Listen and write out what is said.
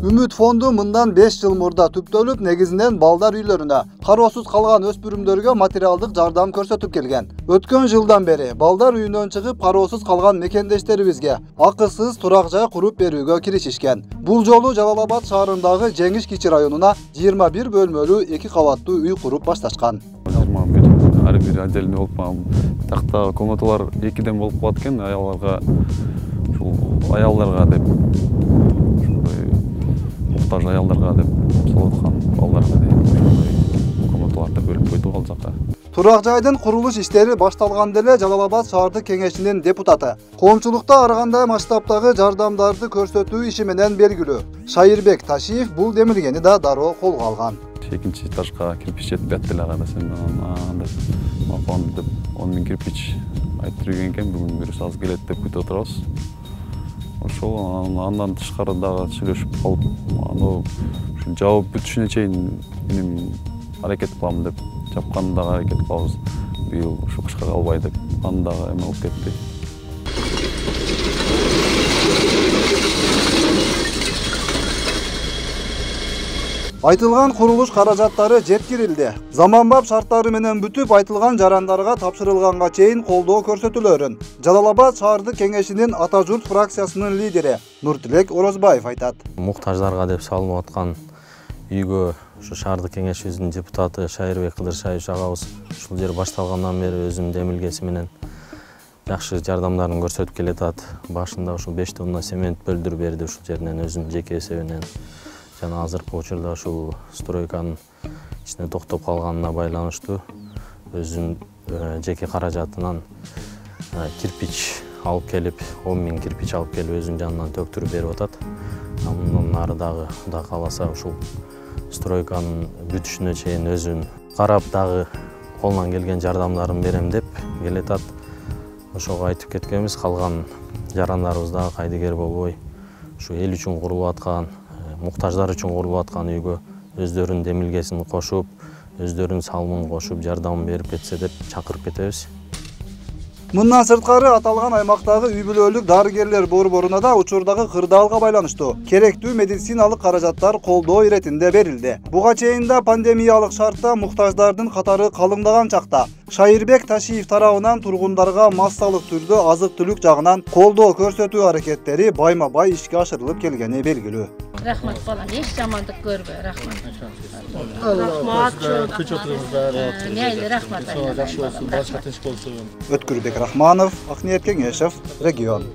Ümit fondu mындан 5 жыл мурда түптөлүп, негизинен балдар үйлөрүнө, кароосуз калган өспүрүмдөргө материалдык жардам көрсөтүп келген. Өткөн жылдан бери балдар үйүнөн чыгып, кароосуз калган мекендештерибизге акысыз турак жай куруп берүүгө киришишкен. Бул жолу Жалал-Абад шаарындагы Жеңиш Кичи районуна 21 бөлмөлүү 2 кабаттуу үй куруп башташкан. 21 ар бир отдельный болуп, такта комнаталар 2ден болуп калат экен, аялдарга деп. Muhtaç ayallarga деп солоткан балдарга деп комнаталарды бөлүп койдук ал жака. Турак жайдын курулуш иштери башталганда эле Жалал-Абад шаардык кеңешинин депутаты, коомчулукта ар кандай масштабтагы жардамдарды көрсөтүү иши менен белгилүү Шайырбек Ташиев бул демилгени да дароо колго алган. Экинчи этажга кирпич жетпей эле десем, анда деп 10 000 кирпич айтып жүргөн экен, бүгүн бирөөсү аз келет деп күтүп отурабыз. Ошол андан тышкары дагы сүйлөшүп калып, жабып бүтүшүнө чейин менин аракет кылам деп, жапканды дагы аракет кылабыз. Быйыл ушу кышка калбай деп, аны дагы эме болуп кетти. Айтылган курулуш каражаттары жеткирилди. Заманбап шарттары менен бүтүп, айтылган жарандарга тапшырылганга чейин колдоо көрсөтүлөрүн Жалал-Абад шаардык кеңешинин Ата журт фракциясынын лидери Нуртилек Орозбаев айтат. Муктаждарга деп салынып аткан үйгө ушу шаардык кеңешибиздин депутаты Шайырбек Кыдыршаевич агабыз ушул жер башталгандан бери өзүнүн демилгеси менен жакшы жардамдарын көрсөтүп келатат. Башында ушул 5 тонна цемент бөлдүрүп берди ушул жеринен өзүнүн жеке эсебинен. Жана азыркы учурда ушул стройканын ичине токтоп калганына байланыштуу өзүнүн жеке каражатынан кирпич алып келип, 10 000 кирпич алып келип өзүнүн жанынан төктүрүп берип атат. Мындан ары дагы Кудай кааласа ушул стройканын бүтүшүнө чейин өзүн карап дагы колунан келген жардамдарын берем деп келатат. Ошого айтып кеткенбиз, калган жарандарыбыз дагы кайдыгер болбой, ушу эл үчүн курулуп аткан, муктаждар үчүн курулуп аткан үйгө өздөрүнүн демилгесин кошуп, өздөрүнүн салымын кошуп, жардам берип кетсе деп чакырып кетебиз. Мындан сырткары аталган аймактагы үй бүлөлүк дарыгерлер борборуна да учурдагы кырдаалга байланыштуу керектүү медициналык каражаттар колдоо иретинде берилди. Буга чейин да пандемиялык шартта муктаждардын катары калыңдаган чакта Шайырбек Ташиев тарабынан тургундарга массалык түрдө азык-түлүк жагынан колдоо көрсөтүү аракеттери байма-бай ишке ашырылып келгени белгилүү. Рахмат балам, эч жамандык көрбө, рахмат. Рахмат, күч отурыңуздар. Рахмат. Жакшы болсун, башка тынч болсун. Өткүрбек Рахманов, Акниет Кеңешев, Регион.